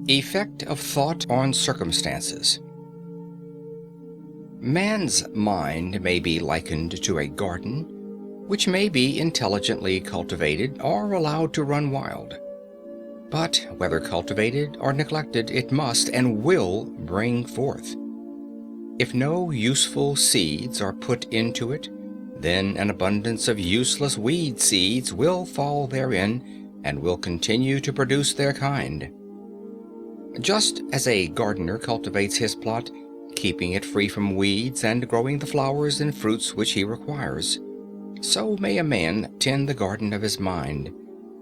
Effect of thought on circumstances. Man's mind may be likened to a garden, which may be intelligently cultivated or allowed to run wild. But whether cultivated or neglected, it must and will bring forth. If no useful seeds are put into it, then an abundance of useless weed seeds will fall therein and will continue to produce their kind. Just as a gardener cultivates his plot, keeping it free from weeds and growing the flowers and fruits which he requires, so may a man tend the garden of his mind,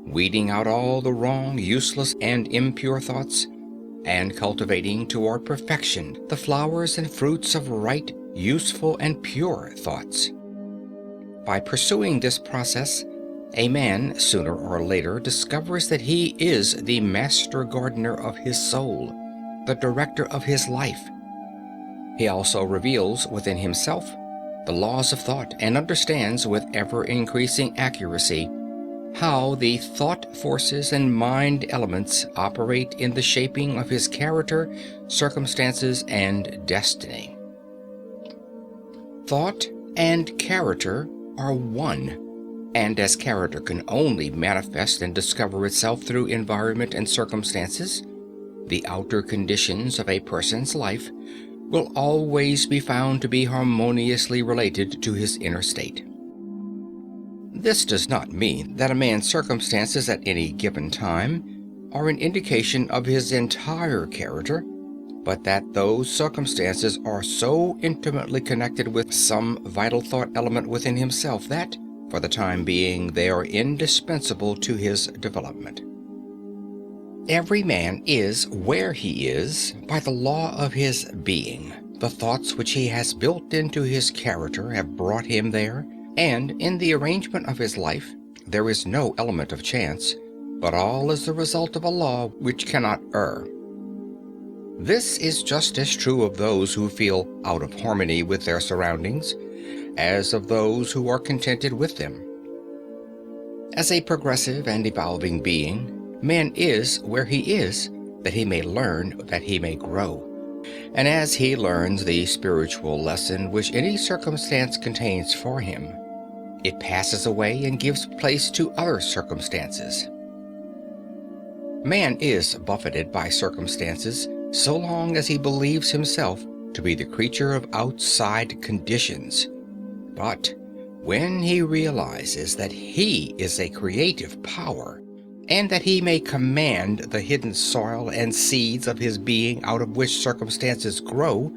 weeding out all the wrong, useless, and impure thoughts, and cultivating toward perfection the flowers and fruits of right, useful, and pure thoughts. By pursuing this process, a man sooner or later discovers that he is the master gardener of his soul, the director of his life. He also reveals within himself the laws of thought and understands with ever-increasing accuracy how the thought forces and mind elements operate in the shaping of his character, circumstances, and destiny. Thought and character are one, and as character can only manifest and discover itself through environment and circumstances, the outer conditions of a person's life will always be found to be harmoniously related to his inner state. This does not mean that a man's circumstances at any given time are an indication of his entire character, but that those circumstances are so intimately connected with some vital thought element within himself that, for the time being, they are indispensable to his development. Every man is where he is by the law of his being. The thoughts which he has built into his character have brought him there, and in the arrangement of his life there is no element of chance, but all is the result of a law which cannot err. This is just as true of those who feel out of harmony with their surroundings as of those who are contented with them. As a progressive and evolving being, man is where he is, that he may learn, that he may grow. And as he learns the spiritual lesson which any circumstance contains for him, it passes away and gives place to other circumstances. Man is buffeted by circumstances so long as he believes himself to be the creature of outside conditions. But when he realizes that he is a creative power, and that he may command the hidden soil and seeds of his being out of which circumstances grow,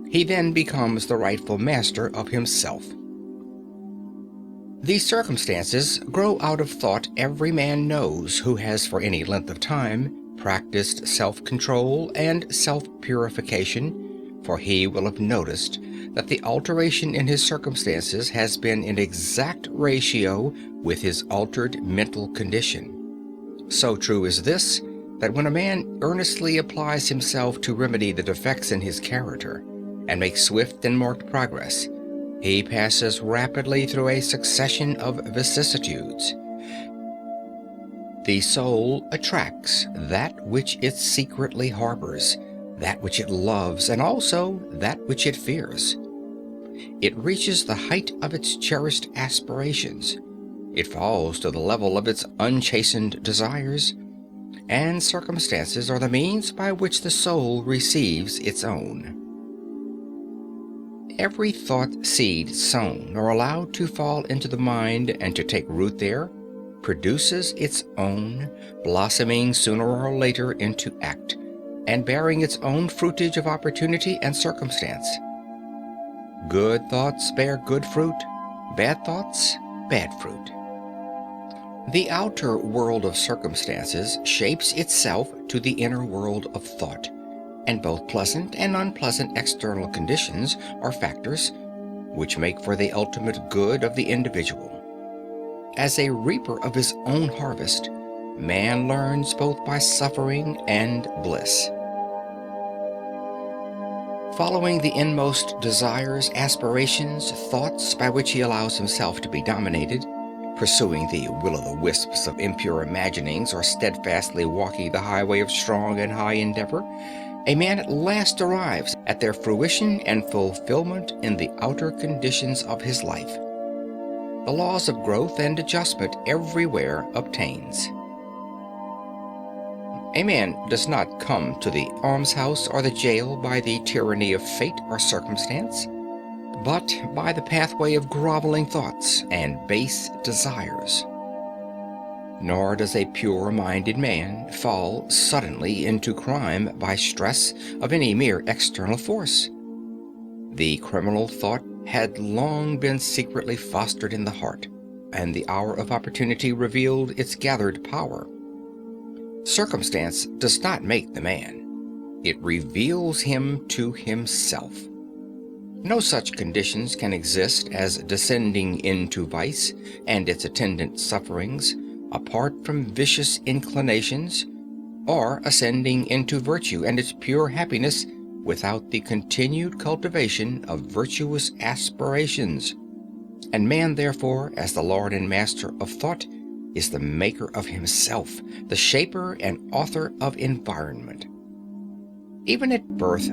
he then becomes the rightful master of himself. These circumstances grow out of thought every man knows who has for any length of time practiced self-control and self-purification, for he will have noticed that the alteration in his circumstances has been in exact ratio with his altered mental condition. So true is this, that when a man earnestly applies himself to remedy the defects in his character, and make swift and marked progress, he passes rapidly through a succession of vicissitudes. The soul attracts that which it secretly harbors, that which it loves, and also that which it fears. It reaches the height of its cherished aspirations. It falls to the level of its unchastened desires, and circumstances are the means by which the soul receives its own. Every thought seed sown or allowed to fall into the mind and to take root there produces its own, blossoming sooner or later into act, and bearing its own fruitage of opportunity and circumstance. Good thoughts bear good fruit, bad thoughts, bad fruit. The outer world of circumstances shapes itself to the inner world of thought, and both pleasant and unpleasant external conditions are factors which make for the ultimate good of the individual. As a reaper of his own harvest, man learns both by suffering and bliss. Following the inmost desires, aspirations, thoughts by which he allows himself to be dominated, pursuing the will-o'-the-wisps of impure imaginings or steadfastly walking the highway of strong and high endeavor, a man at last arrives at their fruition and fulfillment in the outer conditions of his life. The laws of growth and adjustment everywhere obtains. A man does not come to the almshouse or the jail by the tyranny of fate or circumstance, but by the pathway of groveling thoughts and base desires. Nor does a pure-minded man fall suddenly into crime by stress of any mere external force. The criminal thought had long been secretly fostered in the heart, and the hour of opportunity revealed its gathered power. Circumstance does not make the man. It reveals him to himself. No such conditions can exist as descending into vice and its attendant sufferings apart from vicious inclinations, or ascending into virtue and its pure happiness without the continued cultivation of virtuous aspirations. And man, therefore, as the lord and master of thought, is the maker of himself, the shaper and author of environment. Even at birth,